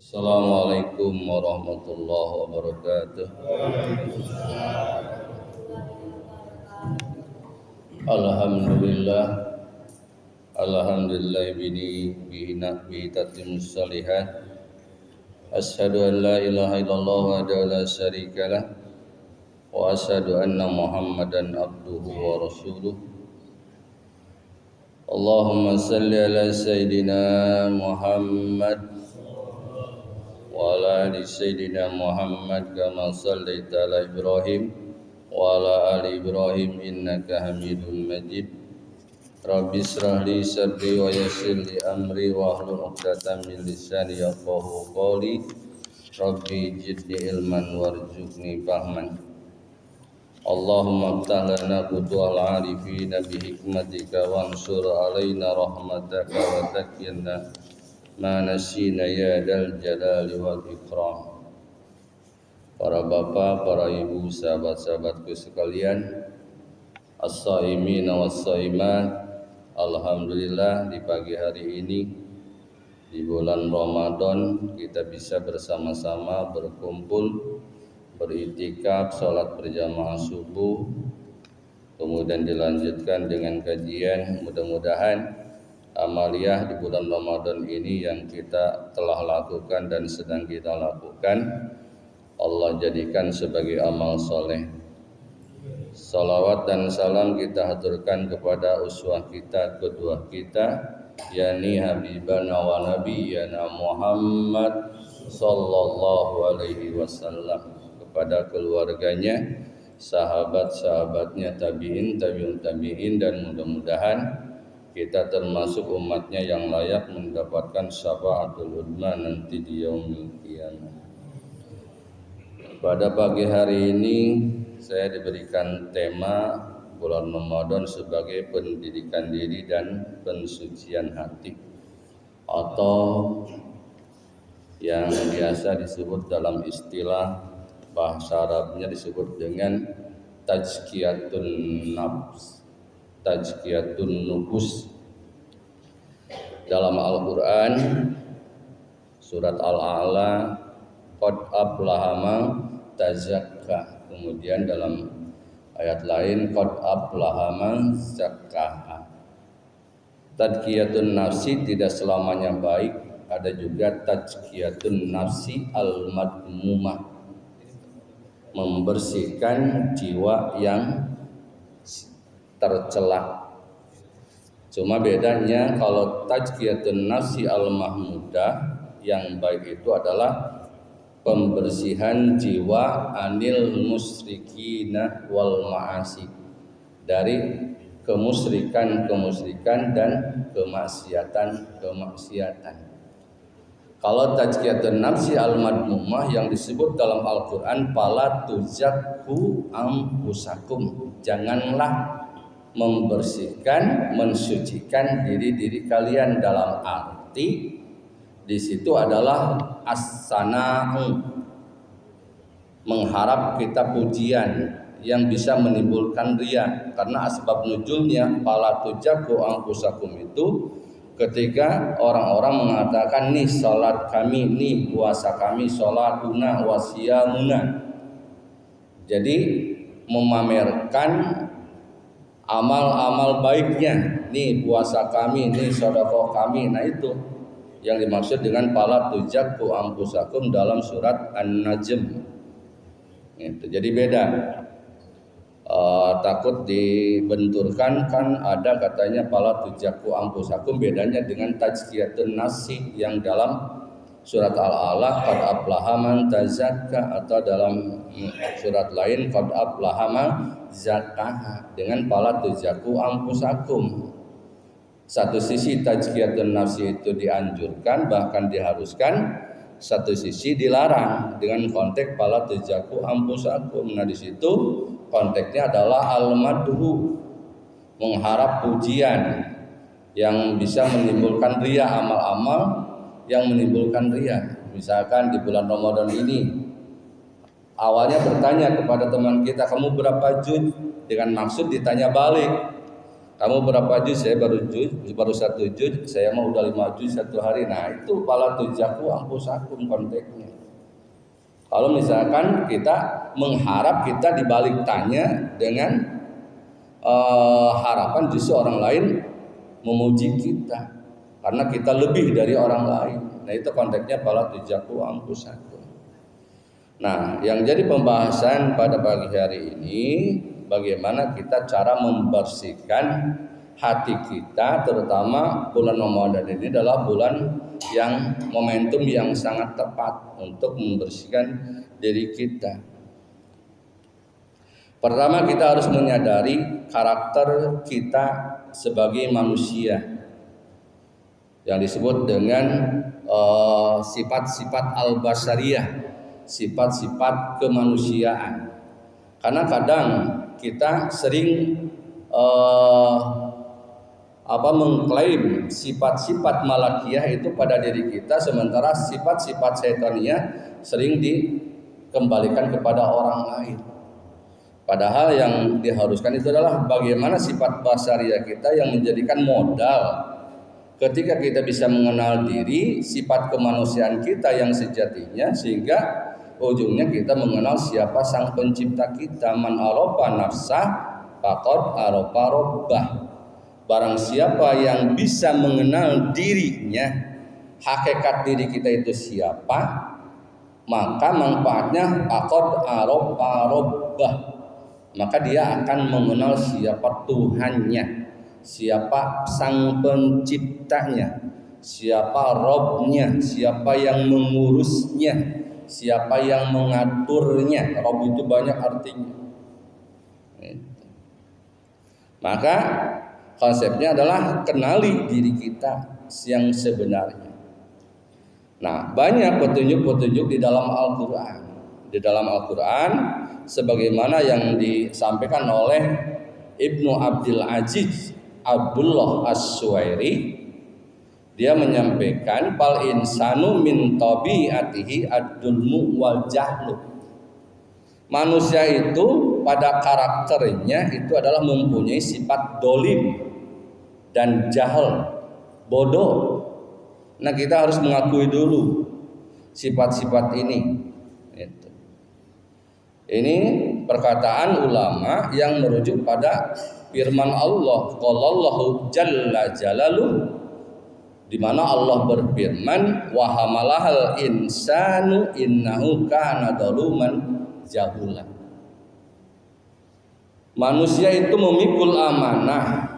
Assalamualaikum warahmatullahi wabarakatuh. Alhamdulillah. Alhamdulillah bihi tatimmus shalihat. Asyhadu an la ilaha illallah wa la syarikalah wa asyhadu anna Muhammadan abduhu wa rasuluh. Allahumma salli ala sayyidina Muhammad wa ala ali sayyidina Muhammad kama sallaita ala Ibrahim wa ala ali Ibrahim innaka Hamidum Majid. Rabbi israh li sadri wa yassir li amri wa hlul 'uqdatam min lisani yafqahu qawli. Rabbi zidni ilman warzuqni fahman. Allahumma iftah lana futuhal arifina bi hikmatika wansur alaina rahmataka wa takyinna ma nasina ya dal jalali wal ikram. Para bapak, para ibu, sahabat-sahabatku sekalian, as-saimina was-saimat, alhamdulillah di pagi hari ini di bulan Ramadan kita bisa bersama-sama berkumpul beriktikaf salat berjamaah subuh, kemudian dilanjutkan dengan kajian. Mudah-mudahan amaliyah di bulan Ramadan ini yang kita telah lakukan dan sedang kita lakukan Allah jadikan sebagai amal soleh. Salawat dan salam kita haturkan kepada uswah kita, kedua kita, yakni Habibana wa Nabiyyana Muhammad sallallahu alaihi wasallam, kepada keluarganya, sahabat-sahabatnya, tabi'in, tabi'un tabi'in, dan mudah-mudahan kita termasuk umatnya yang layak mendapatkan syafaatul udma nanti di yaumil qiyamah. Pada pagi hari ini saya diberikan tema bulan Ramadan sebagai pendidikan diri dan pensucian hati, atau yang biasa disebut dalam istilah bahasa Arabnya disebut dengan tazkiyatun nafs, tazkiyatun nufus. Dalam Al-Quran surat Al-A'la, qad aflaha man tazakka. Kemudian dalam ayat lain, qad aflaha man zakkaha. Tazkiyatun nafsi tidak selamanya baik, ada juga tazkiyatun nafsi al-madmumah, membersihkan jiwa yang tercela. Cuma bedanya kalau tazkiyatun nafsi al-mahmudah yang baik itu adalah pembersihan jiwa anil musyrikina wal ma'asi, dari kemusyrikan dan kemaksiatan. Kalau tazkiyatun nafsi al-madmumah yang disebut dalam Al-Quran, fala tuzakku anfusakum, janganlah membersihkan, mensucikan diri kalian, dalam arti di situ adalah as-sana'u, mengharap kita pujian yang bisa menimbulkan riya. Karena asbab nuzulnya fala tuzakku anfusakum itu ketika orang-orang mengatakan nih salat kami, nih puasa kami, salatuna wasiyamuna. Jadi memamerkan amal-amal baiknya, nih puasa kami, nih sedekah kami. Nah itu yang dimaksud dengan fala tuzakku anfusakum dalam surat An-Najm. Itu jadi beda. Takut dibenturkan, kan ada katanya fala tuzakku anfusakum, bedanya dengan tazkiyatun nafsi yang dalam surat Al-A'la qad aflaha man tazakka, atau dalam surat lain qad aflaha man zakkaha, dengan fala tuzakku anfusakum. Satu sisi tazkiyatun nafsi itu dianjurkan, bahkan diharuskan, satu sisi dilarang dengan konteks fala tuzakku anfusakum. Nah di situ konteksnya adalah al-madhu, mengharap pujian yang bisa menimbulkan riya, amal-amal yang menimbulkan riya. Misalkan di bulan Ramadan ini awalnya bertanya kepada teman kita, kamu berapa juz? Dengan maksud ditanya balik, Kamu berapa juz? Saya baru 1 juz. Saya mau udah 5 juz satu hari. Nah itu pala tujaku ampusakum konteksnya. Kalau misalkan kita mengharap kita dibalik tanya dengan harapan justru orang lain memuji kita karena kita lebih dari orang lain. Nah itu konteksnya pala tujaku ampusakum. Nah yang jadi pembahasan pada pagi hari ini, bagaimana kita cara membersihkan hati kita, terutama bulan Ramadan ini adalah bulan yang momentum yang sangat tepat untuk membersihkan diri kita. Pertama kita harus menyadari karakter kita sebagai manusia yang disebut dengan sifat-sifat al-basariyah, sifat-sifat kemanusiaan. Karena kadang kita sering mengklaim sifat-sifat malakiyah itu pada diri kita, sementara sifat-sifat syaitaniyah sering dikembalikan kepada orang lain. Padahal yang diharuskan itu adalah bagaimana sifat basariyah kita yang menjadikan modal ketika kita bisa mengenal diri, sifat kemanusiaan kita yang sejatinya, sehingga ujungnya kita mengenal siapa sang pencipta kita. Man arafa nafsah faqad arafa rabbah. Barang siapa yang bisa mengenal dirinya, hakikat diri kita itu siapa, maka manfaatnya faqad arafa rabbah. Maka dia akan mengenal siapa Tuhannya, siapa sang penciptanya, siapa Robnya, siapa yang mengurusnya, siapa yang mengaturnya. Rob itu banyak artinya. Maka konsepnya adalah kenali diri kita yang sebenarnya. Nah, banyak petunjuk-petunjuk di dalam Al-Quran. Di dalam Al-Quran, sebagaimana yang disampaikan oleh Ibnu Abdul Aziz Abdullah As-Suwairi, dia menyampaikan fal insanu min tabiatihi ad-dulmu wal jahlu. Manusia itu pada karakternya itu adalah mempunyai sifat dolim dan jahil, bodoh. Nah kita harus mengakui dulu sifat-sifat ini. Ini perkataan ulama yang merujuk pada firman Allah, qallallahu jalla jalaluhu, di mana Allah berfirman, wa hamalahal insanu innahu kana zaluman jahula. Manusia itu memikul amanah,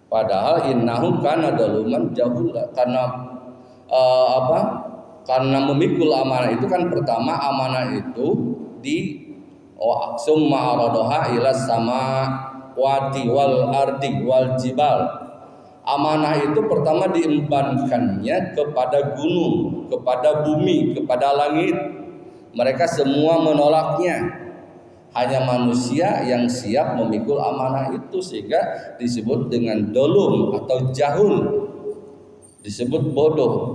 padahal innahu kana zaluman jahula. Karena memikul amanah itu kan, pertama amanah itu di summa aradoha ila samawati wal ardi wal jibal. Amanah itu pertama diembankannya kepada gunung, kepada bumi, kepada langit. Mereka semua menolaknya. Hanya manusia yang siap memikul amanah itu, sehingga disebut dengan dolum atau jahul, disebut bodoh.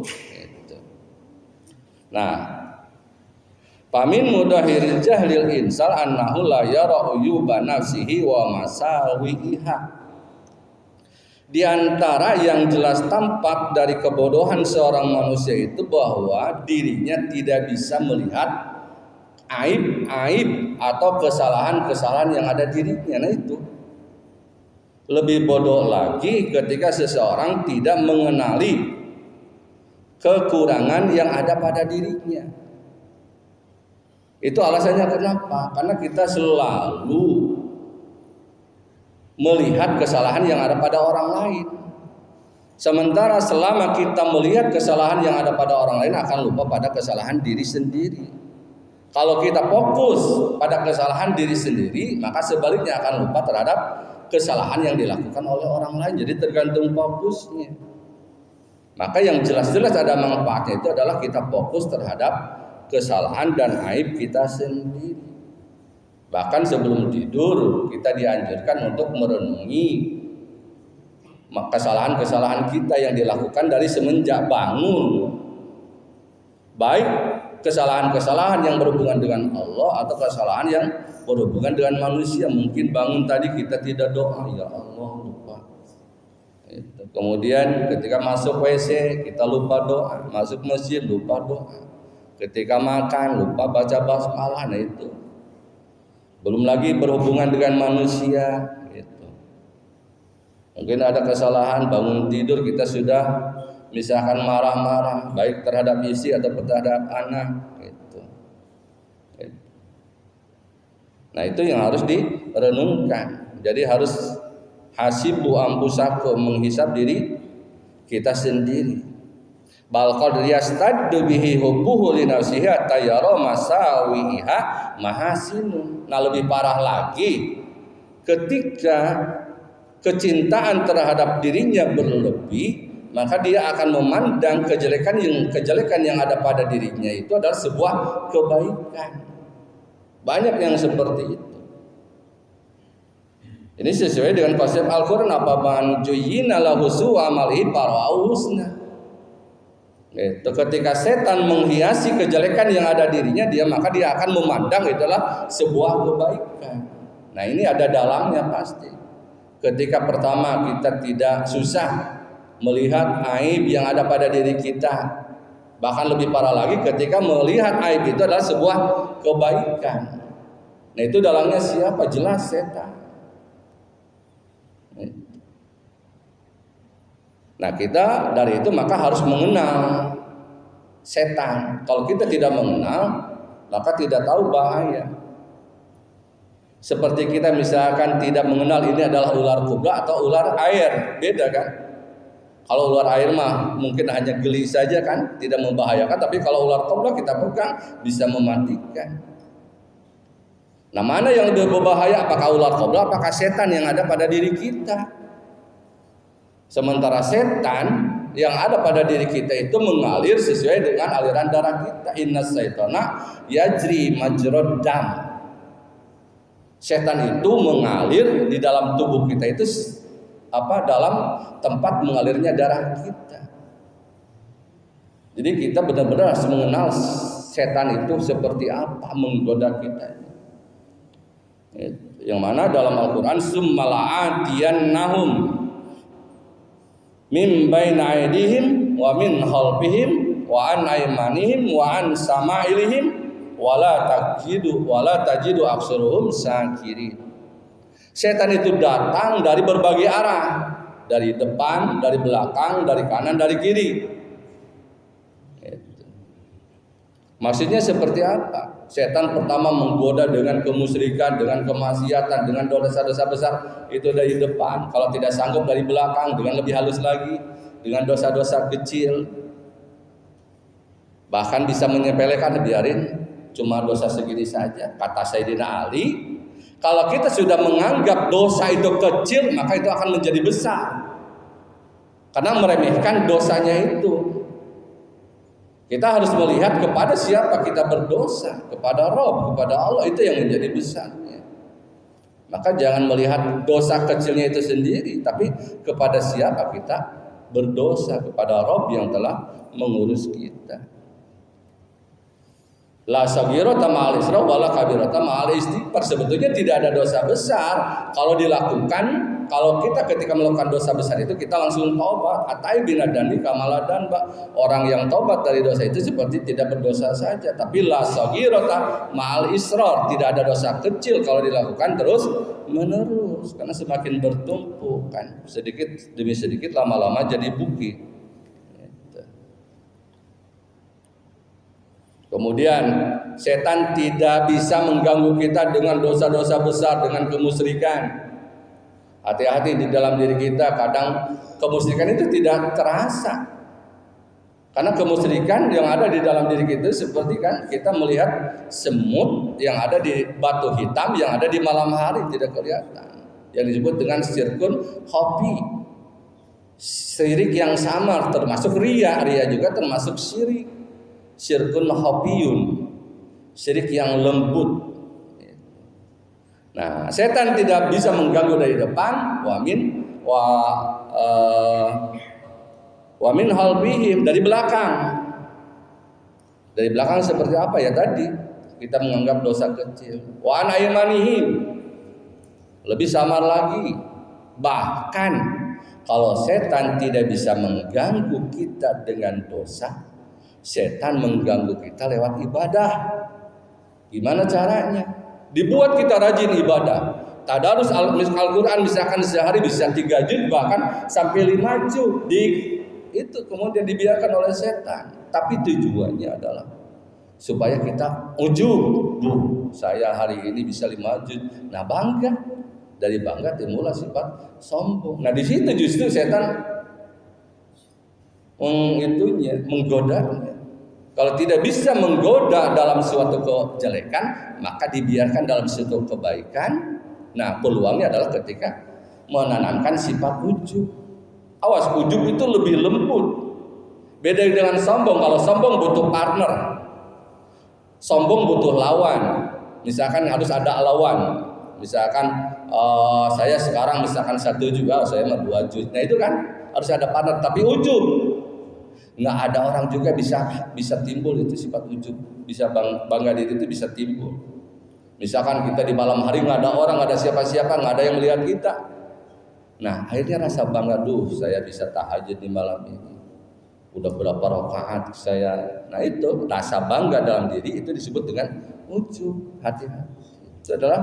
Nah, pamin mudahiril jahlil insal annahu la yara uyuba nafsihi wa masawiha. Di antara yang jelas tampak dari kebodohan seorang manusia itu bahwa dirinya tidak bisa melihat aib-aib atau kesalahan-kesalahan yang ada dirinya. Nah itu lebih bodoh lagi ketika seseorang tidak mengenali kekurangan yang ada pada dirinya. Itu alasannya kenapa? Karena kita selalu melihat kesalahan yang ada pada orang lain. Sementara selama kita melihat kesalahan yang ada pada orang lain, akan lupa pada kesalahan diri sendiri. Kalau kita fokus pada kesalahan diri sendiri, maka sebaliknya akan lupa terhadap kesalahan yang dilakukan oleh orang lain. Jadi tergantung fokusnya. Maka yang jelas-jelas ada manfaatnya itu adalah kita fokus terhadap kesalahan dan aib kita sendiri. Bahkan sebelum tidur kita dianjurkan untuk merenungi kesalahan-kesalahan kita yang dilakukan dari semenjak bangun. Baik kesalahan-kesalahan yang berhubungan dengan Allah atau kesalahan yang berhubungan dengan manusia. Mungkin bangun tadi kita tidak doa, ya Allah lupa. Kemudian ketika masuk WC kita lupa doa, masuk masjid lupa doa, ketika makan lupa baca basmalah. Nah itu belum lagi berhubungan dengan manusia gitu. Mungkin ada kesalahan bangun tidur kita sudah misalkan marah-marah baik terhadap istri atau terhadap anak gitu. Nah itu yang harus direnungkan. Jadi harus hasibu anfusakum, menghisab diri kita sendiri. Bal qad yastaddu bihi hubbuhu li nafsihi hatta yara masawiha mahasinun. Nah lebih parah lagi ketika kecintaan terhadap dirinya berlebih, maka dia akan memandang kejelekan yang ada pada dirinya itu adalah sebuah kebaikan. Banyak yang seperti itu. Ini sesuai dengan konsep Al-Quran, apa man juyyina lahu su'u amalihi fara'ahu husna. Itu ketika setan menghiasi kejelekan yang ada dirinya maka dia akan memandang itulah sebuah kebaikan. Nah ini ada dalangnya pasti. Ketika pertama kita tidak susah melihat aib yang ada pada diri kita, bahkan lebih parah lagi ketika melihat aib itu adalah sebuah kebaikan. Nah itu dalangnya siapa? Jelas setan. Nah kita dari itu maka harus mengenal setan. Kalau kita tidak mengenal maka tidak tahu bahaya. Seperti kita misalkan tidak mengenal ini adalah ular kobra atau ular air, beda kan? Kalau ular air mah mungkin hanya geli saja kan, tidak membahayakan. Tapi kalau ular kobra kita pegang bisa mematikan. Nah mana yang lebih berbahaya? Apakah ular kobra? Apakah setan yang ada pada diri kita? Sementara setan yang ada pada diri kita itu mengalir sesuai dengan aliran darah kita. Inna syaitana yajri majrad dam. Setan itu mengalir di dalam tubuh kita itu dalam tempat mengalirnya darah kita. Jadi kita benar-benar harus mengenal setan itu seperti apa menggoda kita. Yang mana dalam Al-Quran summala'atiyannahum min baina aydihim wa min khalfihim wa an aymanihim wa an sama'ilihim wala tajidu aksaruhum syakirin. Setan itu datang dari berbagai arah, dari depan, dari belakang, dari kanan, dari kiri. Maksudnya seperti apa? Setan pertama menggoda dengan kemusyrikan, dengan kemaksiatan, dengan dosa-dosa besar itu dari depan. Kalau tidak sanggup dari belakang, dengan lebih halus lagi, dengan dosa-dosa kecil. Bahkan bisa menyepelekan, biarin cuma dosa segini saja. Kata Sayyidina Ali, kalau kita sudah menganggap dosa itu kecil, maka itu akan menjadi besar. Karena meremehkan dosanya itu. Kita harus melihat kepada siapa kita berdosa, kepada Rabb, kepada Allah, itu yang menjadi besarnya. Maka jangan melihat dosa kecilnya itu sendiri, tapi kepada siapa kita berdosa, kepada Rabb yang telah mengurus kita. La saghirata ma'al isra wala kabirata ma'al istighfar. Sebetulnya tidak ada dosa besar kalau dilakukan. Kalau kita ketika melakukan dosa besar itu kita langsung taubat. Atai binadani kamaladan, orang yang taubat dari dosa itu seperti tidak berdosa saja. Tapi la saghirata ma'al israr, tidak ada dosa kecil kalau dilakukan terus menerus, karena semakin bertumpuk kan, sedikit demi sedikit lama-lama jadi bukit. Kemudian setan tidak bisa mengganggu kita dengan dosa-dosa besar, dengan kemusyrikan. Hati-hati di dalam diri kita, kadang kemusyrikan itu tidak terasa. Karena kemusyrikan yang ada di dalam diri kita seperti kan kita melihat semut yang ada di batu hitam yang ada di malam hari, tidak kelihatan. Yang disebut dengan syirkun khafi. Syirik yang samar, termasuk riya juga termasuk syirik. Syirkun khafiyun, syirik yang lembut. Nah, setan tidak bisa mengganggu dari depan, wa min halbihim, dari belakang. Dari belakang seperti apa ya tadi? kita menganggap dosa kecil. Wa an aymanihim, lebih samar lagi. Bahkan kalau setan tidak bisa mengganggu kita dengan dosa, setan mengganggu kita lewat ibadah. Gimana caranya? Dibuat kita rajin ibadah. Tadarus Al-Quran misalkan sehari bisa 3 juz bahkan sampai 5 juz. Itu kemudian dibiarkan oleh setan. Tapi tujuannya adalah supaya kita ujub. Saya hari ini bisa 5 juz. Nah, bangga. Dari bangga timbullah sifat sombong. Nah, di situ justru setan menggodanya. Kalau tidak bisa menggoda dalam suatu kejelekan, maka dibiarkan dalam suatu kebaikan. Nah, peluangnya adalah ketika menanamkan sifat ujub. Awas, ujub itu lebih lembut. Beda dengan sombong. Kalau sombong butuh partner, sombong butuh lawan. Misalkan harus ada lawan. Misalkan saya sekarang misalkan 1 juga, saya mah 2 juz. Nah, itu kan harus ada partner. Tapi ujub, nggak ada orang juga bisa timbul itu sifat ujub. Bisa bangga diri itu bisa timbul. Misalkan kita di malam hari nggak ada orang, nggak ada siapa-siapa, nggak ada yang melihat kita. Nah, akhirnya rasa bangga, saya bisa tahajud di malam ini. Udah berapa rakaat saya. Nah, itu rasa bangga dalam diri itu disebut dengan ujub. Hati-hati. Itu adalah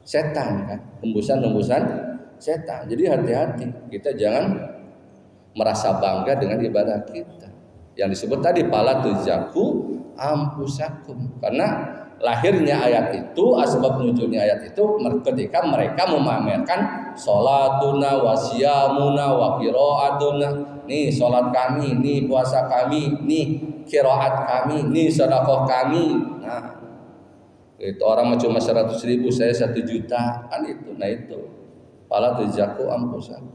setan kan, hembusan-hembusan setan. Jadi hati-hati, kita jangan merasa bangga dengan ibadah kita. Yang disebut tadi pala tuzaku ampusakum. Karena lahirnya ayat itu, asbab nuzulnya ayat itu ketika mereka memamerkan sholatuna wa siyamuna wa qiraatuna. Nih sholat kami, nih puasa kami, nih qiraat kami, nih sedekah kami. Nah, itu orang cuma 100.000, saya 1 juta kan itu. Nah, itu pala tuzaku ampusakum.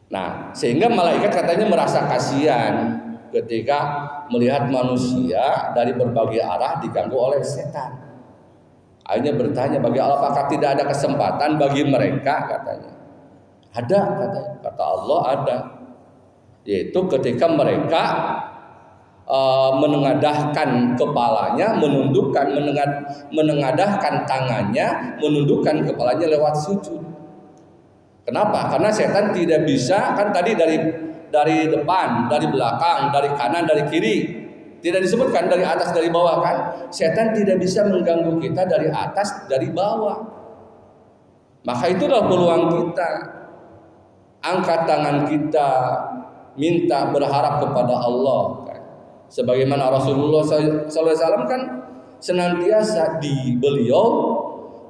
Nah, sehingga malaikat katanya merasa kasihan ketika melihat manusia dari berbagai arah diganggu oleh setan. Akhirnya bertanya, bagi Allah apakah tidak ada kesempatan bagi mereka? Katanya ada, kata Allah ada, yaitu ketika mereka menengadahkan kepalanya, menengadahkan tangannya, menundukkan kepalanya lewat sujud. Kenapa? Karena setan tidak bisa, kan tadi dari depan, dari belakang, dari kanan, dari kiri. Tidak disebutkan dari atas, dari bawah kan? Setan tidak bisa mengganggu kita dari atas, dari bawah. Maka itulah peluang kita. Angkat tangan kita, minta berharap kepada Allah. Kan? Sebagaimana Rasulullah SAW kan senantiasa beliau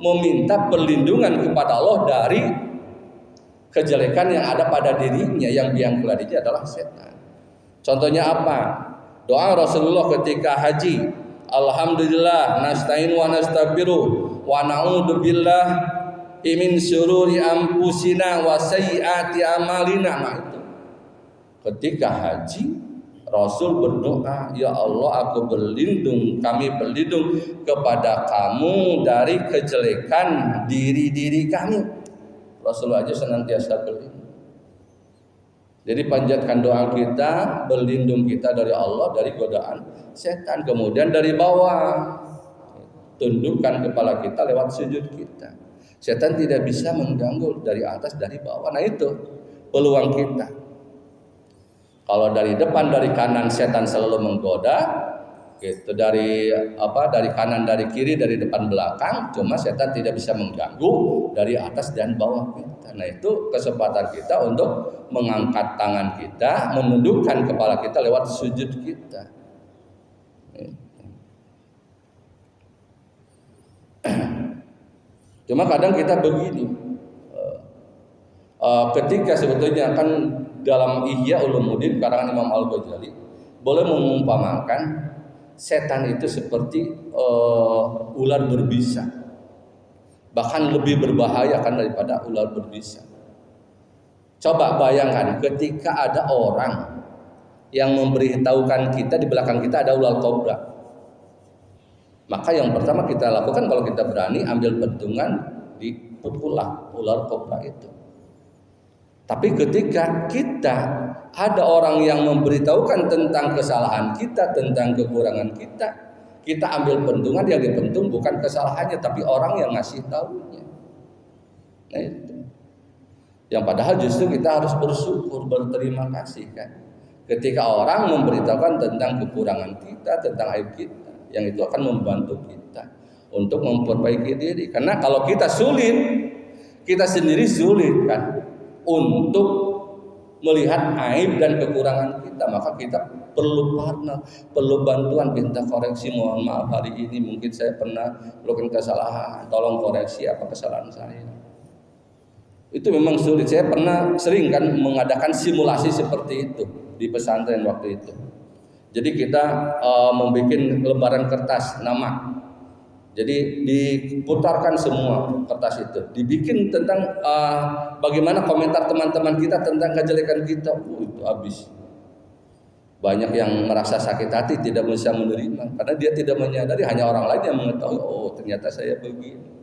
meminta perlindungan kepada Allah dari kejelekan yang ada pada dirinya, yang biang keladinya adalah setan. Contohnya apa? Doa Rasulullah ketika haji. Alhamdulillah nasta'in wa nastaghfiruh wa na'udzu billahi min syururi anfusina wa sayyiati a'malina. Nah, itu. Ketika haji, Rasul berdoa, ya Allah, kami berlindung kepada kamu dari kejelekan diri-diri kami. Rasulullah aja senantiasa berlindung. Jadi panjatkan doa kita, berlindung kita dari Allah, dari godaan setan. Kemudian dari bawah, tundukkan kepala kita lewat sujud kita. Setan tidak bisa mengganggu dari atas, dari bawah. Nah, itu peluang kita. Kalau dari depan, dari kanan setan selalu menggoda. Gitu, dari kanan, dari kiri, dari depan, belakang, cuma setan tidak bisa mengganggu dari atas dan bawah kita. Nah, itu kesempatan kita untuk mengangkat tangan kita, menundukkan kepala kita lewat sujud kita. Cuma kadang kita begini, ketika sebetulnya kan dalam Ihya Ulumuddin karangan Imam Al-Ghazali boleh mengumpamakan setan itu seperti ular berbisa, bahkan lebih berbahaya kan daripada ular berbisa. Coba bayangkan ketika ada orang yang memberitahukan kita di belakang kita ada ular kobra, maka yang pertama kita lakukan kalau kita berani ambil petungan, dipukullah ular kobra itu. Tapi ketika kita ada orang yang memberitahukan tentang kesalahan kita, tentang kekurangan kita, kita ambil pentungan, yang dipentung bukan kesalahannya, tapi orang yang ngasih tahunya. Nah itu. Yang padahal justru kita harus bersyukur, berterima kasih kan. Ketika orang memberitahukan tentang kekurangan kita, tentang aib kita, yang itu akan membantu kita untuk memperbaiki diri. Karena kalau kita sulit, kita sendiri sulit kan untuk melihat aib dan kekurangan kita, maka kita perlu partner, perlu bantuan, minta koreksi. Mohon maaf hari ini mungkin saya pernah melakukan kesalahan, tolong koreksi apa kesalahan saya. Itu memang sulit. Saya pernah sering kan mengadakan simulasi seperti itu di pesantren waktu itu. Jadi kita membuat lembaran kertas nama. Jadi diputarkan semua kertas itu, dibikin tentang bagaimana komentar teman-teman kita tentang kejelekan kita. Itu habis. Banyak yang merasa sakit hati, tidak bisa menerima karena dia tidak menyadari, hanya orang lain yang mengetahui. Oh ternyata saya begini.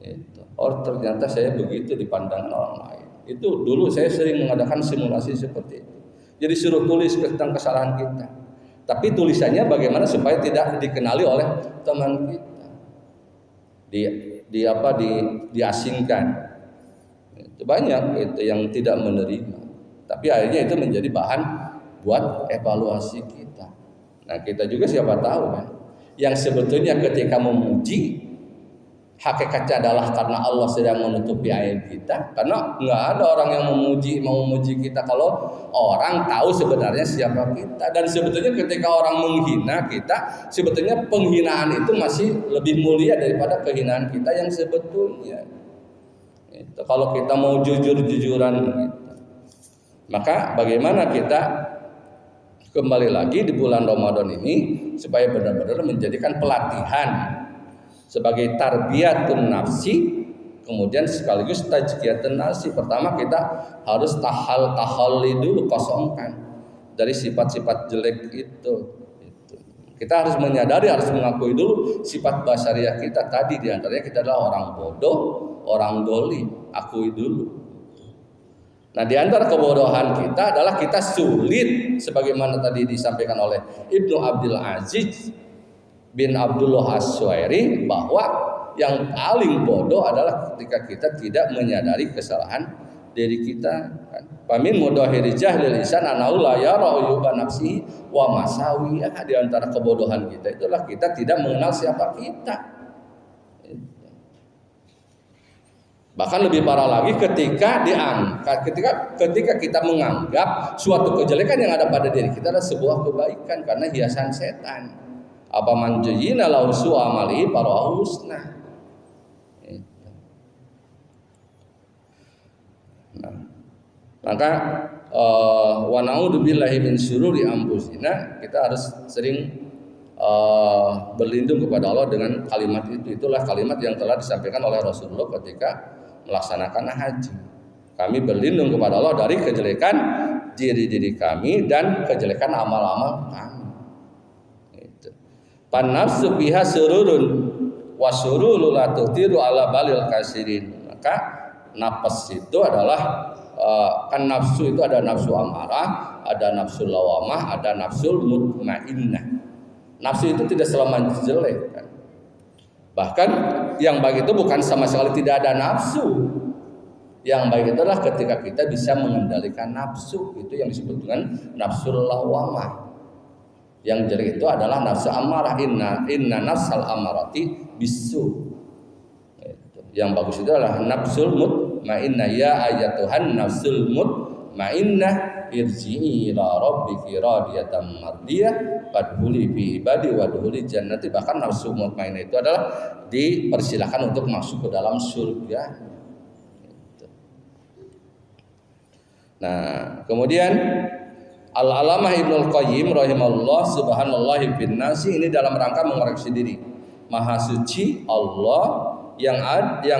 Itu. Oh ternyata saya begitu di pandangan orang lain. Itu dulu saya sering mengadakan simulasi seperti itu. Jadi suruh tulis tentang kesalahan kita. Tapi tulisannya bagaimana supaya tidak dikenali oleh teman kita, diasingkan. Itu banyak itu yang tidak menerima. Tapi akhirnya itu menjadi bahan buat evaluasi kita. Nah kita juga siapa tahu kan, yang sebetulnya ketika memuji hakikatnya adalah karena Allah sedang menutupi aib kita. Karena nggak ada orang yang mau memuji kita kalau orang tahu sebenarnya siapa kita. Dan sebetulnya ketika orang menghina kita, sebetulnya penghinaan itu masih lebih mulia daripada kehinaan kita yang sebetulnya. Itu kalau kita mau jujur-jujuran gitu. Maka bagaimana kita kembali lagi di bulan Ramadan ini supaya benar-benar menjadikan pelatihan sebagai tarbiyatun nafsi, kemudian sekaligus tajkiyatun nafsi. Pertama kita harus tahalli dulu, kosongkan dari sifat-sifat jelek itu. Kita harus menyadari, harus mengakui dulu sifat basariah kita tadi. Di antaranya kita adalah orang bodoh, orang dolim. Akui dulu. Nah di antara kebodohan kita adalah kita sulit, sebagaimana tadi disampaikan oleh Ibnu Abdul Aziz bin Abdullah As-Suhairi, bahwa yang paling bodoh adalah ketika kita tidak menyadari kesalahan diri kita. Pamin mudahiri jahlil lisan anau la yara uyuba nafsi wa masawiyah. Di antara kebodohan kita itulah kita tidak mengenal siapa kita. Bahkan lebih parah lagi ketika ketika kita menganggap suatu kejelekan yang ada pada diri kita adalah sebuah kebaikan karena hiasan setan. Apa manjina lahu su'amali parahu husna. Nah, maka wa na'udzubillahi min syururi anfusina, kita harus sering berlindung kepada Allah dengan kalimat itu. Itulah kalimat yang telah disampaikan oleh Rasulullah ketika melaksanakan haji. Kami berlindung kepada Allah dari kejelekan diri kami dan kejelekan amal-amal kami. Pan-nafsu biha sururun wa sururu la tuhtiru ala balil kasirin. Maka nafas itu adalah kan nafsu itu ada nafsu amarah, ada nafsu lawamah, ada nafsu mutmainnah. Nafsu itu tidak selamanya jelek kan. Bahkan yang baik itu bukan sama sekali tidak ada nafsu. Yang baik itu adalah ketika kita bisa mengendalikan nafsu. Itu yang disebut dengan nafsu lawamah. Yang jelek itu adalah nafsu amarah. Inna nafsal amarati bisu. Yang bagus itu adalah nafsul mutmainnah. Ya ayatuhan nafsul mutmainnah irji'i ila rabbiki radiyatan mardiyah fadkhuli fi ibadi wadkhuli jannati. Bahkan nafsu mutmainnah itu adalah dipersilakan untuk masuk ke dalam surga. Nah, kemudian Al-Alamah Ibnul Qayyim rahimahullah subhanallahi bin nasi, ini dalam rangka mengoreksi diri. Maha suci Allah yang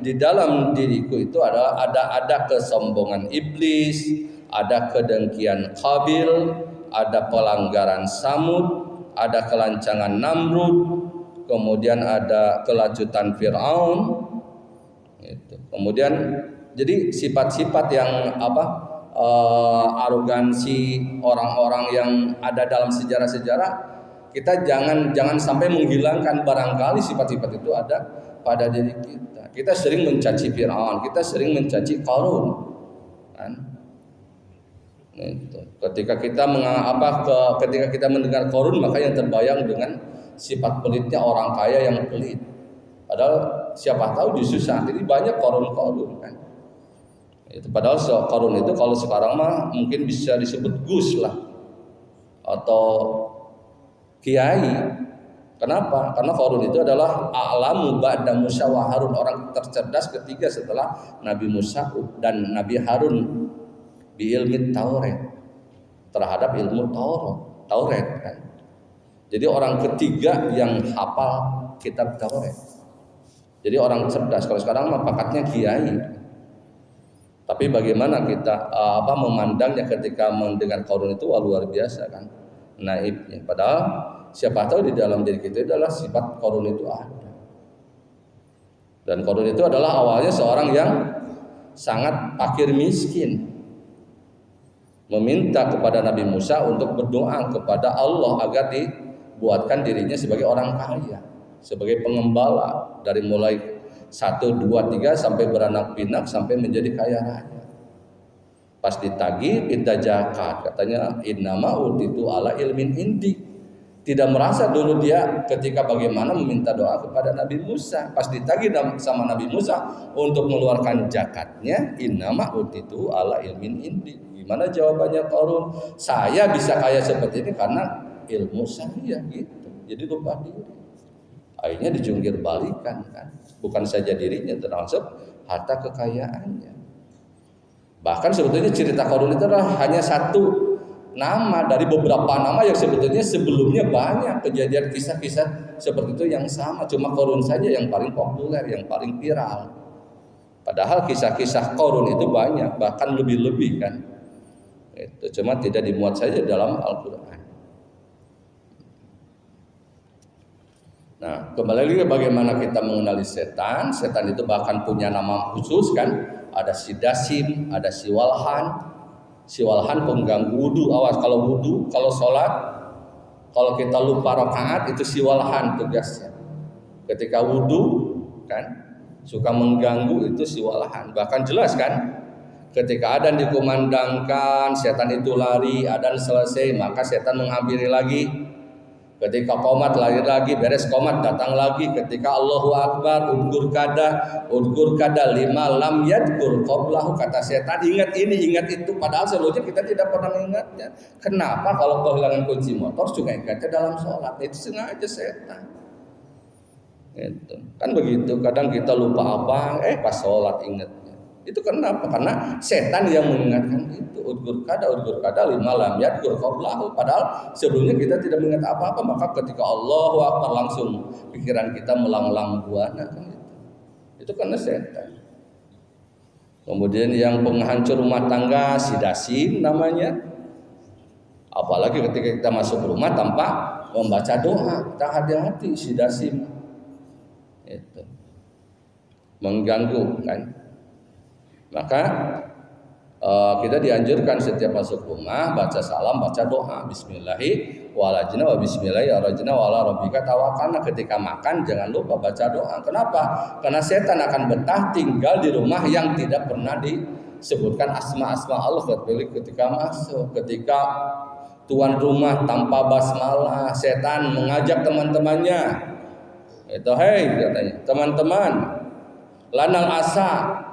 di dalam diriku itu adalah ada kesombongan iblis, ada kedengkian Qabil, ada pelanggaran Samud, ada kelancangan Namrud, kemudian ada kelajutan Fir'aun. Kemudian Jadi sifat-sifat yang arogansi orang-orang yang ada dalam sejarah-sejarah, kita jangan sampai menghilangkan. Barangkali sifat-sifat itu ada pada diri kita. Kita sering mencaci Firaun, kita sering mencaci Qarun, kan? Itu. Ketika kita mendengar Qarun, maka yang terbayang dengan sifat pelitnya orang kaya yang pelit. Padahal siapa tahu justru saat ini banyak Qarun kan. Itu padahal Qarun itu kalau sekarang mah mungkin bisa disebut Gus lah atau kiai. Kenapa? Karena Qarun itu adalah a'lamu ba'da Musa wa Harun, orang tercerdas ketiga setelah Nabi Musa dan Nabi Harun bi ilmi Taurat, terhadap ilmu Taurat kan. Jadi orang ketiga yang hafal kitab Taurat. Jadi orang cerdas. Kalau sekarang mah pakatnya kiai. Tapi bagaimana kita memandangnya ketika mendengar Qarun itu luar biasa kan, naibnya. Padahal siapa tahu di dalam diri kita adalah sifat Qarun itu ada. Dan Qarun itu adalah awalnya seorang yang sangat fakir miskin, meminta kepada Nabi Musa untuk berdoa kepada Allah agar dibuatkan dirinya sebagai orang kaya, sebagai pengembala, dari mulai 1, 2, 3 sampai beranak pinak sampai menjadi kaya raya. Pas ditagih minta zakat, katanya innama utitu ala ilmin indi. Tidak merasa dulu dia ketika bagaimana meminta doa kepada Nabi Musa. Pas ditagih sama Nabi Musa untuk mengeluarkan zakatnya, innama utitu ala ilmin indi. Gimana jawabannya Qarun? Saya bisa kaya seperti ini karena ilmu saya gitu. Jadi lupa diri. Akhirnya dijungkir balikan kan. Bukan saja dirinya, termasuk harta kekayaannya. Bahkan sebetulnya cerita Qarun itu adalah hanya satu nama dari beberapa nama yang sebetulnya sebelumnya banyak kejadian kisah-kisah seperti itu yang sama. Cuma Qarun saja yang paling populer, yang paling viral. Padahal kisah-kisah Qarun itu banyak, bahkan lebih-lebih kan. Itu cuma tidak dimuat saja dalam Al-Quran. Nah, kembali lagi bagaimana kita mengenali setan. Setan itu bahkan punya nama khusus kan. Ada si Dasim, ada si Walhan. Si Walhan pengganggu wudu. Awas kalau wudu, kalau sholat, kalau kita lupa rakaat itu si Walhan tugasnya. Ketika wudu kan suka mengganggu itu si Walhan. Bahkan jelas kan, ketika adzan dikumandangkan, setan itu lari, adzan selesai, maka setan menghampiri lagi. Ketika qomat lari lagi, beres qomat datang lagi. Ketika Allahu Akbar, udgur kada lima lam yadkur qablahu, kata setan ingat ini, ingat itu. Padahal sebelumnya kita tidak pernah mengingatnya. Kenapa kalau kehilangan kunci motor juga ingatnya dalam sholat? Itu sengaja setan. Itu kan begitu. Kadang kita lupa apa, pas sholat ingatnya. Itu kenapa? Karena setan yang mengingatkan itu. Udgur kada lima lam yadkur qablahu. Padahal sebelumnya kita tidak mengingat apa-apa, maka ketika Allahu Akbar langsung pikiran kita melang-lang buana kan itu. Itu karena setan. Kemudian yang penghancur rumah tangga si Dasim namanya. Apalagi ketika kita masuk rumah tanpa membaca doa, kita hati-hati si Dasim. Itu mengganggu kan. Maka kita dianjurkan setiap masuk rumah baca salam, baca doa bismillahi walajna wa bismillahi arajna wa ala rabbika tawakkalna. Ketika makan jangan lupa baca doa. Kenapa? Karena setan akan betah tinggal di rumah yang tidak pernah disebutkan asma-asma Allah ketika masuk. Ketika tuan rumah tanpa basmalah, setan mengajak teman-temannya. Itu katanya, teman-teman, lanal asa.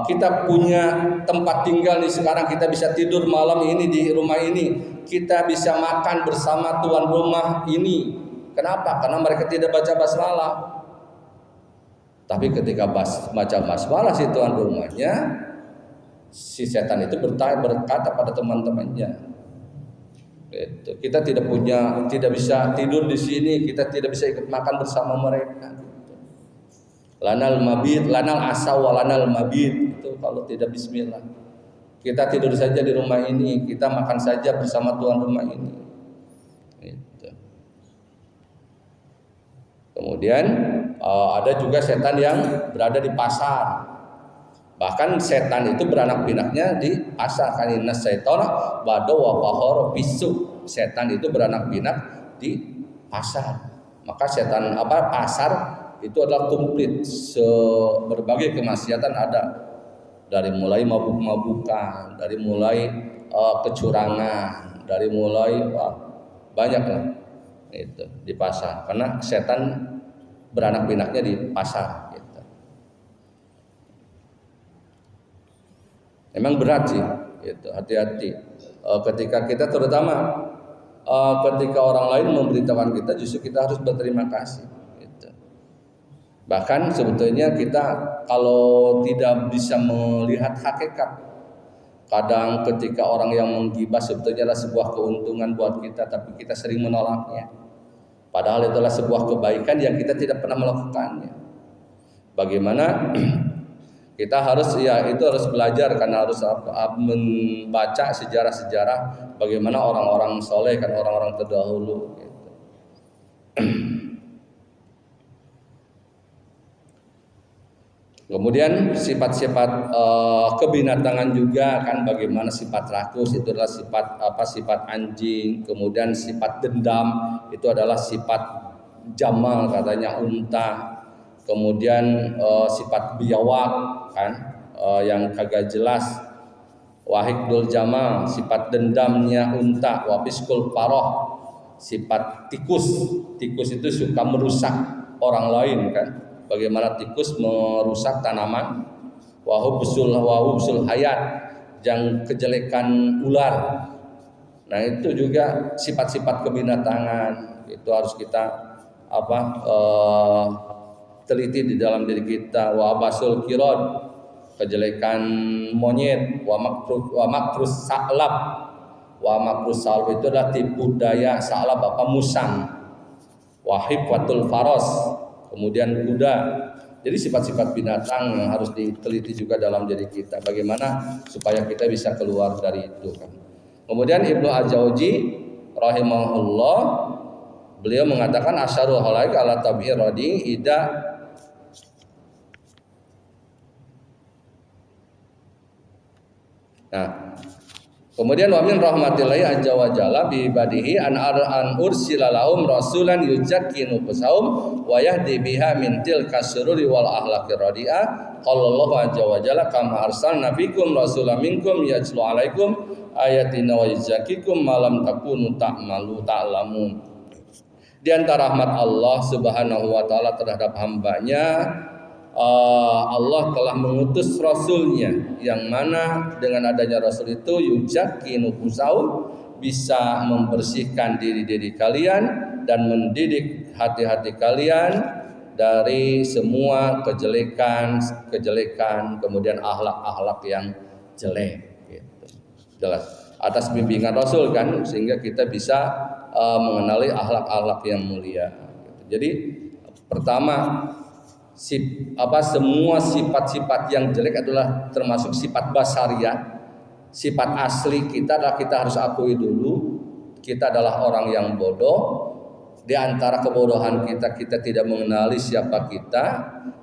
Kita punya tempat tinggal nih sekarang, kita bisa tidur malam ini di rumah ini, kita bisa makan bersama tuan rumah ini. Kenapa? Karena mereka tidak baca basmalah. Tapi ketika baca basmalah si tuan rumahnya, si setan itu berkata pada teman-temannya, kita tidak bisa tidur di sini, kita tidak bisa ikut makan bersama mereka. Lanal mabit, lanal asa wa lanal mabit. Itu kalau tidak bismillah. Kita tidur saja di rumah ini, kita makan saja bersama tuan rumah ini. Itu. Kemudian ada juga setan yang berada di pasar. Bahkan setan itu beranak pinaknya di pasar. Karena setan bado wa pahor bisu. Setan itu beranak pinak di pasar. Maka setan pasar itu adalah komplit, berbagai kemaksiatan ada, dari mulai mabuk-mabukan, dari mulai kecurangan, dari mulai banyak lah itu di pasar. Karena setan beranak pinaknya di pasar. Memang berat sih, gitu. Hati-hati. Ketika kita terutama ketika orang lain memberitahukan kita, justru kita harus berterima kasih. Gitu. Bahkan sebetulnya kita kalau tidak bisa melihat hakikat, kadang ketika orang yang menggibah sebetulnya adalah sebuah keuntungan buat kita, tapi kita sering menolaknya. Padahal itulah sebuah kebaikan yang kita tidak pernah melakukannya. Bagaimana? Kita harus harus belajar, karena harus membaca sejarah-sejarah bagaimana orang-orang soleh, kan orang-orang terdahulu. Gitu. Kemudian sifat-sifat kebinatangan juga kan, bagaimana sifat rakus itu adalah sifat anjing. Kemudian sifat dendam itu adalah sifat jamal, katanya unta. Kemudian sifat biawak kan, yang kagak jelas. Wahidul jamal, sifat dendamnya unta. Wafiskul paroh, sifat tikus. Tikus itu suka merusak orang lain kan. Bagaimana tikus merusak tanaman. Wahubsul hayat, yang kejelekan ular. Nah itu juga sifat-sifat kebinatangan. Itu harus kita teliti di dalam diri kita. Wa abasul kirad, kejelekan monyet. Wa makrus sa'lab. Wa makrus sa'lab itu adalah tipu daya sa'lab, musang. Wa hifwatul faros, kemudian kuda. Jadi sifat-sifat binatang yang harus diteliti juga dalam diri kita. Bagaimana supaya kita bisa keluar dari itu kan. Kemudian Ibnu Al-Jauzi rahimahullah, beliau mengatakan asyarul halaik ala tabi'i radi ida. Nah, kemudian wa min rahmatillahi azza wa jalla bi ibadihi an ursila lahum rasulan yuzakkinu nufusahum wa yahdi biha min tilka sururi wal akhlaqir radiah. Qala Allah azza wa jalla kama arsalna fikum rasulan minkum yatlu alaikum ayatina wa yuzakkikum ma lam takunu ta'lamun. Di antara rahmat Allah Subhanahu wa taala terhadap hambanya, Allah telah mengutus Rasulnya, yang mana dengan adanya Rasul itu yuzakki nufusahum, bisa membersihkan diri-diri kalian dan mendidik hati-hati kalian dari semua kejelekan, kemudian akhlak-akhlak yang jelek. Gitu. Jelas atas bimbingan Rasul kan, sehingga kita bisa mengenali akhlak-akhlak yang mulia. Jadi pertama, semua sifat-sifat yang jelek adalah termasuk sifat basariah. Sifat asli kita adalah, kita harus akui dulu, kita adalah orang yang bodoh. Di antara kebodohan kita tidak mengenali siapa kita.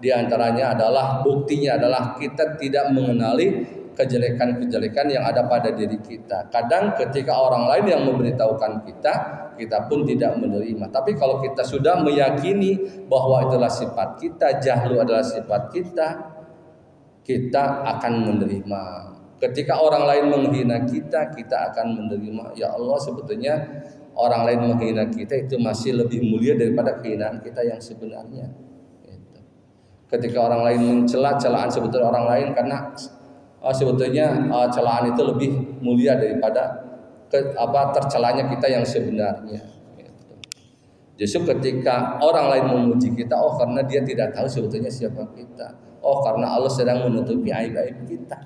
Di antaranya adalah, buktinya adalah kita tidak mengenali kejelekan-kejelekan yang ada pada diri kita. Kadang ketika orang lain yang memberitahukan kita pun tidak menerima. Tapi kalau kita sudah meyakini bahwa itulah sifat kita, jahlu adalah sifat kita akan menerima. Ketika orang lain menghina kita akan menerima. Ya Allah, sebetulnya orang lain menghina kita itu masih lebih mulia daripada kehinaan kita yang sebenarnya. Ketika orang lain mencela celaan sebetulnya orang lain, karena sebetulnya celaan itu lebih mulia daripada tercelanya kita yang sebenarnya. Justru ketika orang lain memuji kita, karena dia tidak tahu sebetulnya siapa kita. Karena Allah sedang menutupi aib-aib kita.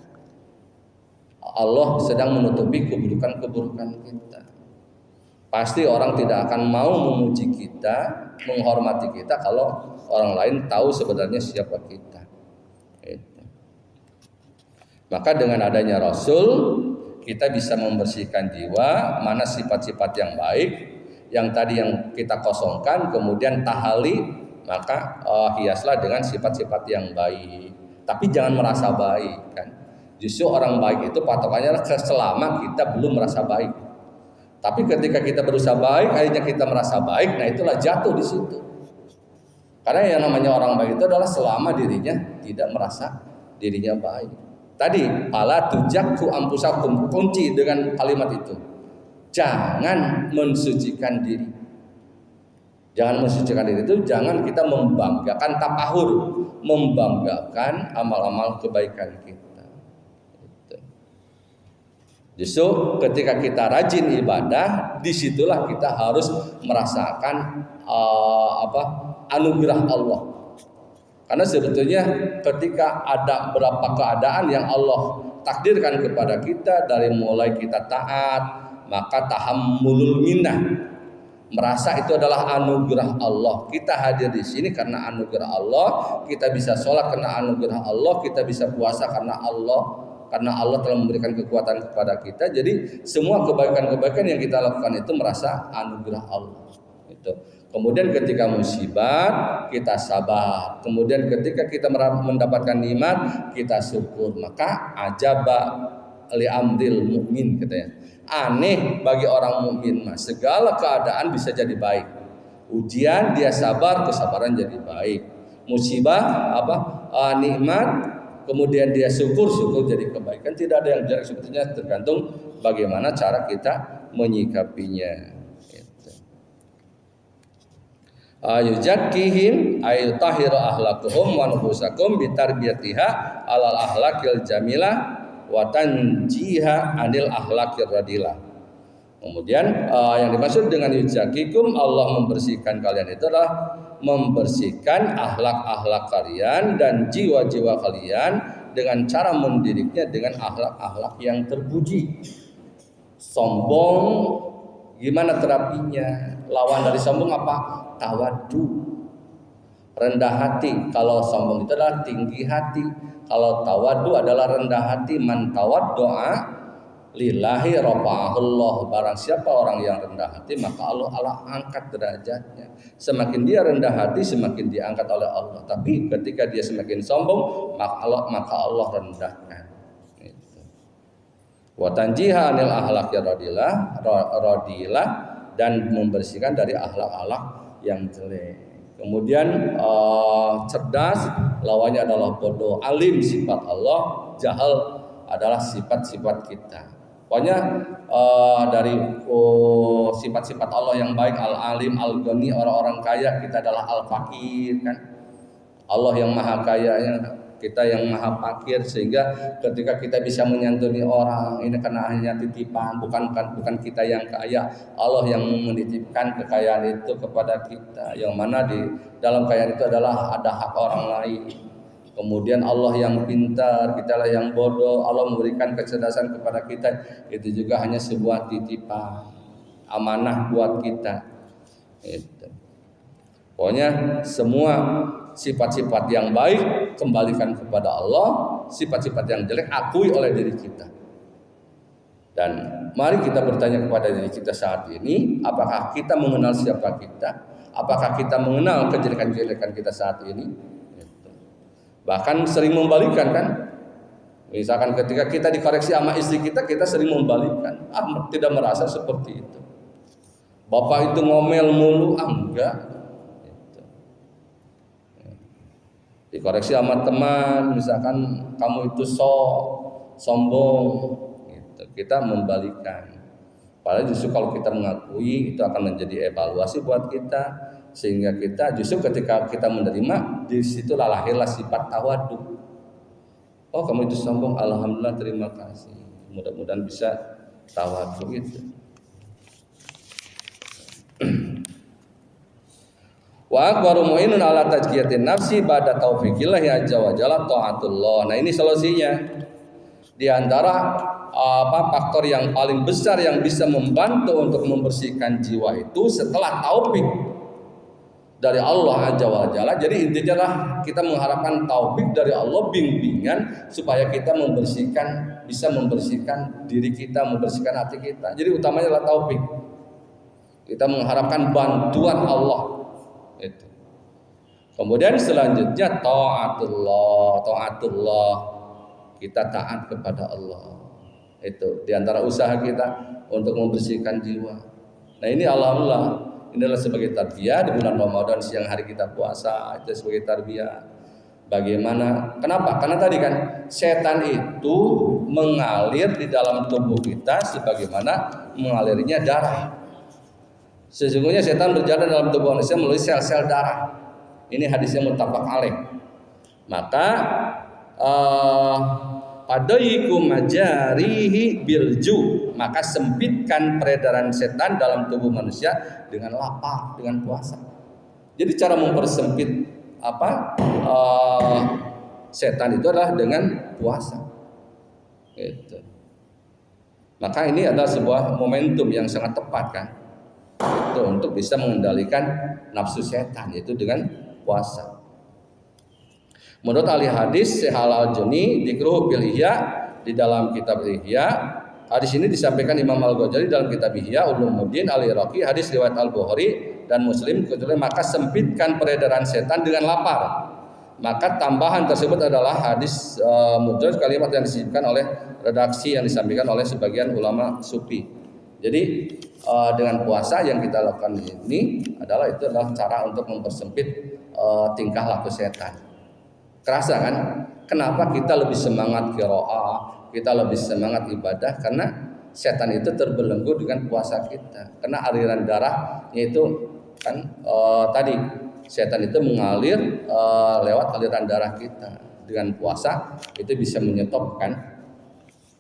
Allah sedang menutupi keburukan-keburukan kita. Pasti orang tidak akan mau memuji kita, menghormati kita kalau orang lain tahu sebenarnya siapa kita. Maka dengan adanya Rasul, kita bisa membersihkan jiwa, mana sifat-sifat yang baik, yang tadi yang kita kosongkan, kemudian tahali, maka hiaslah dengan sifat-sifat yang baik. tapi jangan merasa baik kan. Justru orang baik itu patokannya adalah selama kita belum merasa baik. Tapi ketika kita berusaha baik, akhirnya kita merasa baik, nah itulah jatuh di situ. Karena yang namanya orang baik itu adalah selama dirinya tidak merasa dirinya baik. Tadi, pala tujakku ampusakum, kunci dengan kalimat itu. Jangan mensucikan diri. Jangan mensucikan diri itu, jangan kita membanggakan tapahur, membanggakan amal-amal kebaikan kita. Justru ketika kita rajin ibadah, disitulah kita harus merasakan anugerah Allah. Karena sebetulnya ketika ada beberapa keadaan yang Allah takdirkan kepada kita, dari mulai kita taat, maka tahammulul minnah, merasa itu adalah anugerah Allah. Kita hadir di sini karena anugerah Allah, kita bisa sholat karena anugerah Allah, kita bisa puasa karena Allah telah memberikan kekuatan kepada kita. Jadi semua kebaikan-kebaikan yang kita lakukan itu merasa anugerah Allah. Itu. Kemudian ketika musibah kita sabar. Kemudian ketika kita mendapatkan nikmat kita syukur. Maka ajaba li amril mukmin katanya. Aneh bagi orang mukmin mah segala keadaan bisa jadi baik. Ujian dia sabar, kesabaran jadi baik. Musibah nikmat, kemudian dia syukur jadi kebaikan. Tidak ada yang jelek, sebetulnya tergantung bagaimana cara kita menyikapinya. Yuzakkihim ay tahiru akhlaquhum wa nufusakum bi tarbiyatiha alal akhlaqil jamilah wa tanjiha anil akhlaqir radilah. Kemudian yang dimaksud dengan yuzakkikum, Allah membersihkan kalian itu adalah membersihkan akhlak-akhlak kalian dan jiwa-jiwa kalian dengan cara mendidiknya dengan akhlak-akhlak yang terpuji. Sombong gimana terapinya? Lawan dari sombong apa? Tawaddu, rendah hati. Kalau sombong itu adalah tinggi hati. Kalau tawaddu adalah rendah hati. Man tawaddu'a lillahi rafa'ahullah. Barang siapa orang yang rendah hati, maka Allah angkat derajatnya. Semakin dia rendah hati, semakin diangkat oleh Allah. Tapi ketika dia semakin sombong, maka Allah rendahkan. Wa tanjiha anil akhlaqir radilah, dan membersihkan dari akhlak-akhlak yang jelek. Kemudian cerdas, lawannya adalah bodoh. Alim sifat Allah, jahal adalah sifat-sifat kita. Pokoknya dari sifat-sifat Allah yang baik, al-alim, al-ghani, orang-orang kaya, kita adalah al-fakir kan. Allah yang maha kaya, kita yang maha fakir, sehingga ketika kita bisa menyantuni orang ini karena hanya titipan, bukan kita yang kaya. Allah yang menitipkan kekayaan itu kepada kita, yang mana di dalam kekayaan itu adalah ada hak orang lain. Kemudian Allah yang pintar, kitalah yang bodoh. Allah memberikan kecerdasan kepada kita, itu juga hanya sebuah titipan, amanah buat kita. Itu. Pokoknya semua sifat-sifat yang baik kembalikan kepada Allah, sifat-sifat yang jelek akui oleh diri kita. Dan mari kita bertanya kepada diri kita saat ini, apakah kita mengenal siapa kita? Apakah kita mengenal kejelekan-kejelekan kita saat ini? Bahkan sering membalikan kan? Misalkan ketika kita dikoreksi sama istri kita sering membalikan. Tidak merasa seperti itu. Bapak itu ngomel mulu, enggak. Dikoreksi sama teman, misalkan kamu itu sombong, gitu. Kita membalikan. Padahal justru kalau kita mengakui, itu akan menjadi evaluasi buat kita, sehingga kita justru ketika kita menerima, disitulah lahirlah sifat tawadhu. Oh, kamu itu sombong, alhamdulillah, terima kasih. Mudah-mudahan bisa tawadhu gitu. Wa akbaru mu'inun ala tazkiyatin nafsi ba'da taufiqillah ya azza wa jalla taatullah. Nah, ini solusinya. Di antara faktor yang paling besar yang bisa membantu untuk membersihkan jiwa itu setelah taufik dari Allah azza wa jalla. Jadi intinya lah kita mengharapkan taufik dari Allah, bimbingan supaya kita bisa membersihkan diri kita, membersihkan hati kita. Jadi utamanya adalah taufik. Kita mengharapkan bantuan Allah. Itu. Kemudian selanjutnya taatullah, kita taat kepada Allah. Itu diantara usaha kita untuk membersihkan jiwa. Nah ini alhamdulillah, inilah sebagai tarbiyah di bulan Ramadan, siang hari kita puasa, itu sebagai tarbiyah. Bagaimana? Kenapa? Karena tadi kan setan itu mengalir di dalam tubuh kita sebagaimana mengalirnya darah. Sesungguhnya setan berjalan dalam tubuh manusia melalui sel-sel darah. Ini hadisnya muttafaq alaih. Maka padaiku majarihi bilju, maka sempitkan peredaran setan dalam tubuh manusia dengan lapar, dengan puasa. Jadi cara mempersempit setan itu adalah dengan puasa. Gitu. Maka ini adalah sebuah momentum yang sangat tepat kan, itu untuk bisa mengendalikan nafsu setan, yaitu dengan puasa. Menurut ahli hadis Syekh Al-Juni dikruh bil Ihya, di dalam kitab Ihya, hadis ini disampaikan Imam Al-Ghazali dalam kitab Ihya Ulumuddin Al-Iraqi, hadis riwayat Al-Bukhari dan Muslim, kecuali maka sempitkan peredaran setan dengan lapar. Maka tambahan tersebut adalah hadis mujarrad, kalimat yang disebutkan oleh redaksi yang disampaikan oleh sebagian ulama sufi. Jadi dengan puasa yang kita lakukan ini adalah cara untuk mempersempit tingkah laku setan. Kerasa kan? Kenapa kita lebih semangat qiraah, kita lebih semangat ibadah? Karena setan itu terbelenggu dengan puasa kita. Karena aliran darahnya itu kan tadi setan itu mengalir lewat aliran darah kita. Dengan puasa itu bisa menyetopkan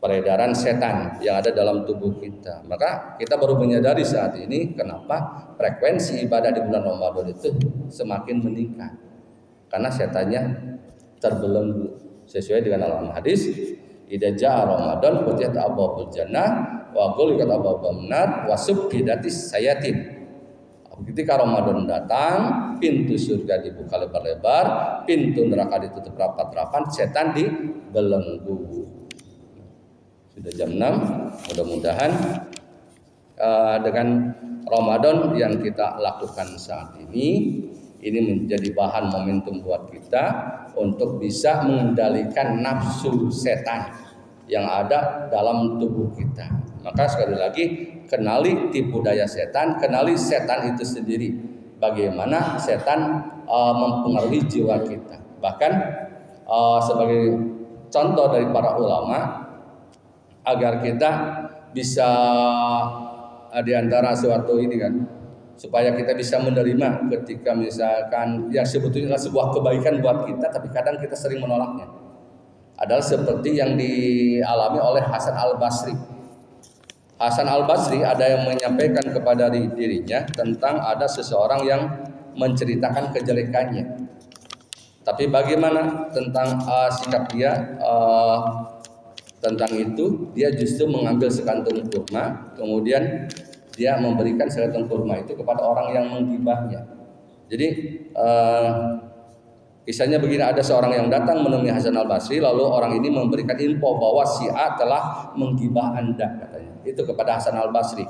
peredaran setan yang ada dalam tubuh kita. Maka kita baru menyadari saat ini kenapa frekuensi ibadah di bulan Ramadan itu semakin meningkat. Karena setannya terbelenggu sesuai dengan alam hadis, idza jaa Ramadan futihat abwaabul jannah wa ghulqat abwaabun nar wa subqidatis sayatin. Ketika Ramadan datang, pintu surga dibuka lebar-lebar, pintu neraka ditutup rapat-rapat, setan dibelenggu. Sudah jam 6, mudah-mudahan dengan Ramadan yang kita lakukan saat ini menjadi bahan momentum buat kita untuk bisa mengendalikan nafsu setan yang ada dalam tubuh kita. Maka sekali lagi, kenali tipu daya setan, kenali setan itu sendiri, bagaimana setan mempengaruhi jiwa kita. Bahkan sebagai contoh dari para ulama, agar kita bisa diantara suatu ini kan, supaya kita bisa menerima ketika misalkan yang sebetulnya sebuah kebaikan buat kita, tapi kadang kita sering menolaknya. Adalah seperti yang dialami oleh Hasan Al-Basri. Hasan Al-Basri ada yang menyampaikan kepada dirinya tentang ada seseorang yang menceritakan kejelekannya. Tapi bagaimana tentang sikap dia tentang itu, dia justru mengambil sekantung kurma, kemudian dia memberikan sekantung kurma itu kepada orang yang menggibahnya. Jadi kisahnya begini, ada seorang yang datang menemui Hasan Al-Basri, lalu orang ini memberikan info bahwa si A telah menggibah Anda, katanya. Itu kepada Hasan Al-Basri.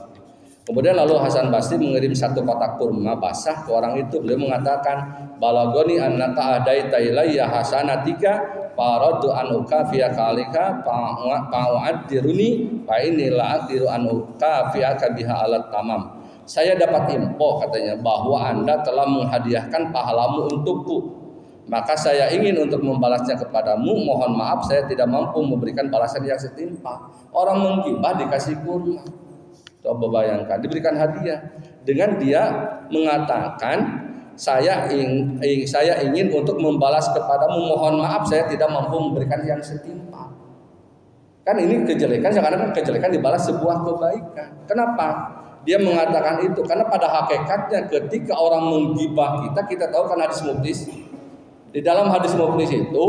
Kemudian lalu Hasan Basri mengirim satu kotak kurma basah ke orang itu. Beliau mengatakan, balagoni annaka adaita ilayya hasanatika faradu an ukafiya kalika fa'u'addiruni fa inni la'adiru an ukafiyaka biha alat tamam. Saya dapat info, katanya, bahwa Anda telah menghadiahkan pahalamu untukku. Maka saya ingin untuk membalasnya kepadamu. Mohon maaf, saya tidak mampu memberikan balasan yang setimpal. Orang menggibah dikasih kurma. Coba bayangkan, diberikan hadiah dengan dia mengatakan, saya ingin untuk membalas kepadamu. Mohon maaf, saya tidak mampu memberikan yang setimpal. Kan ini kejelekan, sekarang kejelekan dibalas sebuah kebaikan. Kenapa? Dia mengatakan itu karena pada hakikatnya ketika orang menggibah kita tahu kan hadis muflis. Di dalam hadis muflis itu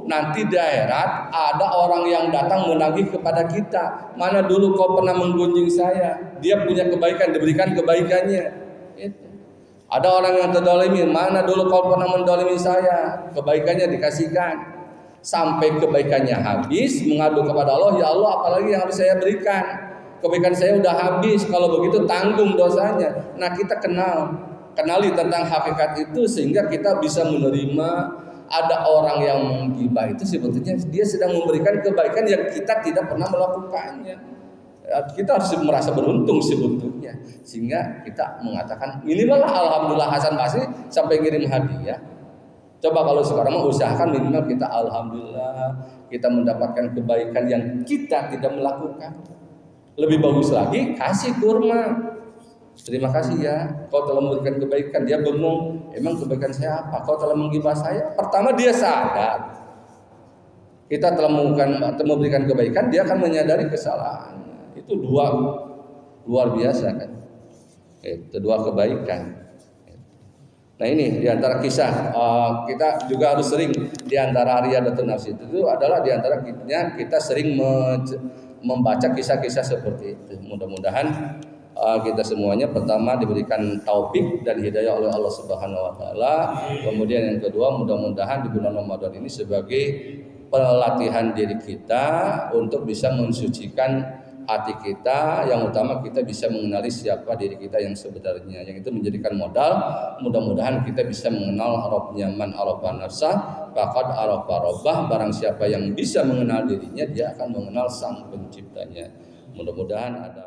nanti di akhirat ada orang yang datang menagih kepada kita, mana dulu kau pernah menggunjing saya? Dia punya kebaikan, diberikan kebaikannya. Itu. Ada orang yang terdolimi, mana dulu kau pernah mendolimi saya? Kebaikannya dikasihkan. Sampai kebaikannya habis, mengadu kepada Allah, ya Allah, apalagi yang harus saya berikan? Kebaikan saya udah habis, kalau begitu tanggung dosanya. Nah, kita kenal kenali tentang hakikat itu sehingga kita bisa menerima ada orang yang menggibah itu sebetulnya dia sedang memberikan kebaikan yang kita tidak pernah melakukannya. Kita harus merasa beruntung sebetulnya sehingga kita mengatakan inilah alhamdulillah Hasan Basri sampai ngirim hadiah. Coba kalau sekarang usahakan minimal kita alhamdulillah kita mendapatkan kebaikan yang kita tidak melakukan. Lebih bagus lagi kasih kurma. Terima kasih ya, kau telah memberikan kebaikan. Dia bengong, emang kebaikan saya apa? Kau telah menggibah saya. Pertama dia sadar kita telah memberikan kebaikan, dia akan menyadari kesalahan. Itu dua luar biasa kan. Itu dua kebaikan. Nah ini diantara kisah kita juga harus sering diantara Riyadatun Nafs itu adalah diantara kita sering membaca kisah-kisah seperti itu. Mudah-mudahan kita semuanya pertama diberikan taufik dan hidayah oleh Allah Subhanahu wa taala. Kemudian yang kedua mudah-mudahan di bulan Ramadan ini sebagai pelatihan diri kita untuk bisa mensucikan hati kita, yang utama kita bisa mengenali siapa diri kita yang sebenarnya, yang itu menjadikan modal. Mudah-mudahan kita bisa mengenal Rabbnya, man arafa nafsah faqad arafa rabbah. Barang siapa yang bisa mengenal dirinya, dia akan mengenal sang penciptanya. Mudah-mudahan ada